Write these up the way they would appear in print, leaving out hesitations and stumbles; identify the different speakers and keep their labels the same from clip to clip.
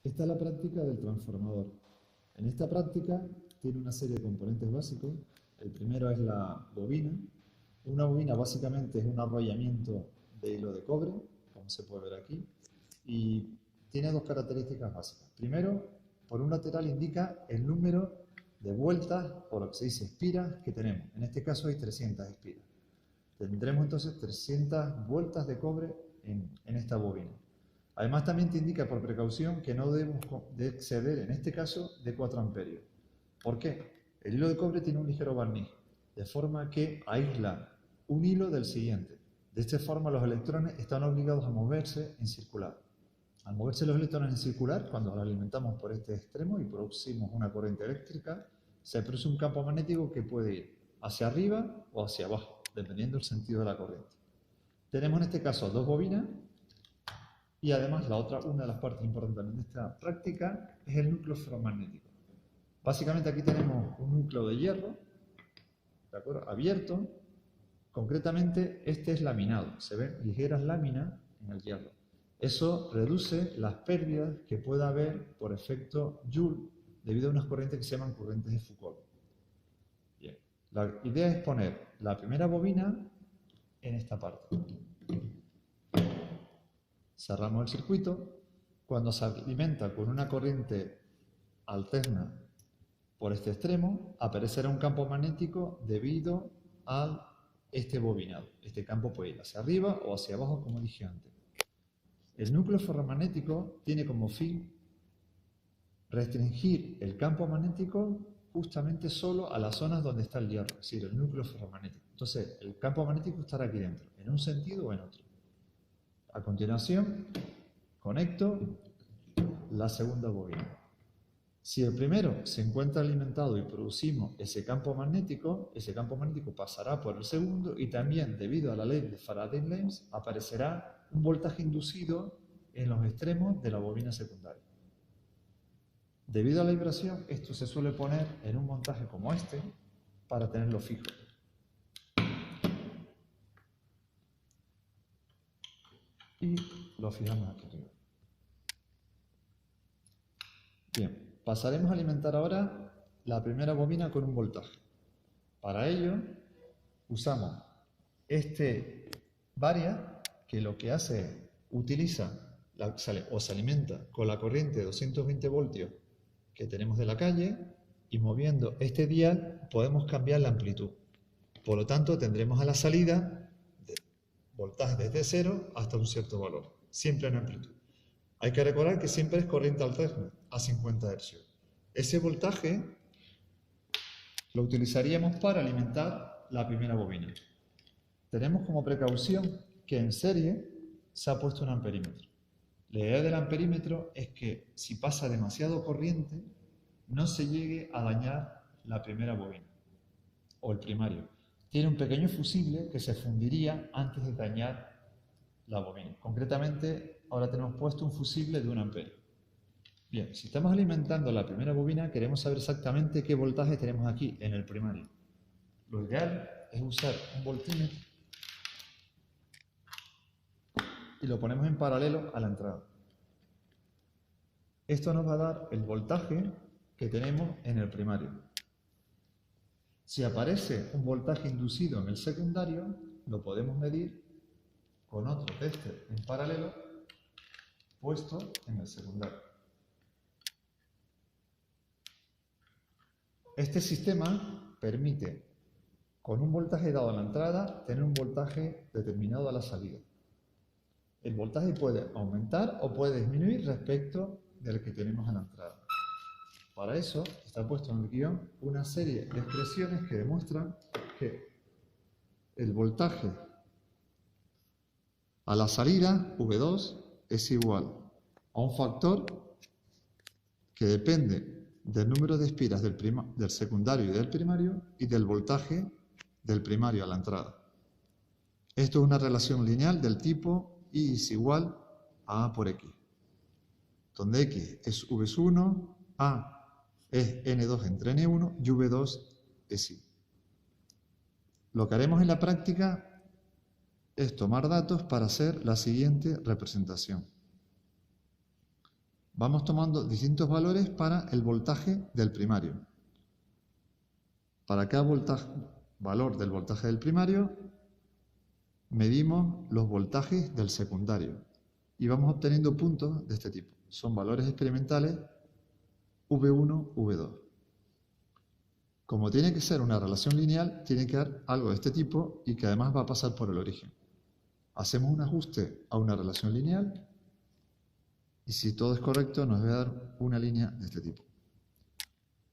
Speaker 1: Esta es la práctica del transformador. En esta práctica tiene una serie de componentes básicos. El primero es la bobina. Una bobina básicamente es un arrollamiento de hilo de cobre, como se puede ver aquí, y tiene dos características básicas. Primero, por un lateral indica el número de vueltas, o lo que se dice espiras, que tenemos. En este caso hay 300 espiras. Tendremos entonces 300 vueltas de cobre en esta bobina. Además también te indica por precaución que no debemos de exceder, en este caso, de 4 amperios. ¿Por qué? El hilo de cobre tiene un ligero barniz, de forma que aísla un hilo del siguiente. De esta forma los electrones están obligados a moverse en circular. Al moverse los electrones en circular, cuando los alimentamos por este extremo y producimos una corriente eléctrica, se produce un campo magnético que puede ir hacia arriba o hacia abajo, dependiendo del sentido de la corriente. Tenemos en este caso dos bobinas y además una de las partes importantes de esta práctica es el núcleo ferromagnético. Básicamente aquí tenemos un núcleo de hierro, ¿de acuerdo?, abierto. Concretamente este es laminado, se ven ligeras láminas en el hierro. Eso reduce las pérdidas que pueda haber por efecto Joule debido a unas corrientes que se llaman corrientes de Foucault. Bien. La idea es poner la primera bobina en esta parte. Cerramos el circuito. Cuando se alimenta con una corriente alterna por este extremo, aparecerá un campo magnético debido a este bobinado. Este campo puede ir hacia arriba o hacia abajo, como dije antes. El núcleo ferromagnético tiene como fin restringir el campo magnético justamente solo a las zonas donde está el hierro, es decir, el núcleo ferromagnético. Entonces, el campo magnético estará aquí dentro, en un sentido o en otro. A continuación, conecto la segunda bobina. Si el primero se encuentra alimentado y producimos ese campo magnético pasará por el segundo y también, debido a la ley de Faraday-Lenz, aparecerá un voltaje inducido en los extremos de la bobina secundaria. Debido a la vibración, esto se suele poner en un montaje como este para tenerlo fijo. Y lo fijamos aquí arriba. Bien, pasaremos a alimentar ahora la primera bobina con un voltaje. Para ello, usamos este varia, que lo que hace es utiliza o se alimenta con la corriente de 220 voltios que tenemos de la calle, y moviendo este dial podemos cambiar la amplitud. Por lo tanto, tendremos a la salida voltaje desde 0 hasta un cierto valor, siempre en amplitud. Hay que recordar que siempre es corriente alterna a 50 Hz. Ese voltaje lo utilizaríamos para alimentar la primera bobina. Tenemos como precaución que en serie se ha puesto un amperímetro. La idea del amperímetro es que si pasa demasiado corriente, no se llegue a dañar la primera bobina o el primario. Tiene un pequeño fusible que se fundiría antes de dañar la bobina. Concretamente, ahora tenemos puesto un fusible de 1 amperio. Bien, si estamos alimentando la primera bobina, queremos saber exactamente qué voltaje tenemos aquí en el primario. Lo ideal es usar un voltímetro y lo ponemos en paralelo a la entrada. Esto nos va a dar el voltaje que tenemos en el primario. Si aparece un voltaje inducido en el secundario, lo podemos medir con otro tester en paralelo puesto en el secundario. Este sistema permite, con un voltaje dado a la entrada, tener un voltaje determinado a la salida. El voltaje puede aumentar o puede disminuir respecto del que tenemos a la entrada. Para eso está puesto en el guión una serie de expresiones que demuestran que el voltaje a la salida, V2, es igual a un factor que depende del número de espiras del secundario y del primario y del voltaje del primario a la entrada. Esto es una relación lineal del tipo I es igual a A por X, donde X es V1, A es N2 entre N1 y V2 es I. Lo que haremos en la práctica es tomar datos para hacer la siguiente representación. vamos tomando distintos valores para el voltaje del primario. Para cada valor del voltaje del primario, medimos los voltajes del secundario y vamos obteniendo puntos de este tipo. Son valores experimentales V1, V2. Como tiene que ser una relación lineal, tiene que dar algo de este tipo y que además va a pasar por el origen. Hacemos un ajuste a una relación lineal y si todo es correcto nos va a dar una línea de este tipo.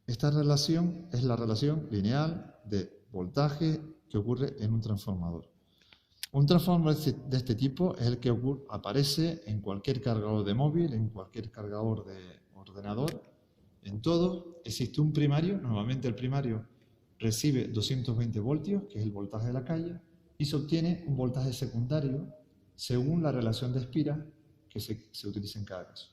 Speaker 1: Esta relación es la relación lineal de voltaje que ocurre en un transformador. Un transformador de este tipo es el que aparece en cualquier cargador de móvil, en cualquier cargador de ordenador. En todo existe un primario, normalmente el primario recibe 220 voltios, que es el voltaje de la calle, y se obtiene un voltaje secundario según la relación de espiras que se utiliza en cada caso.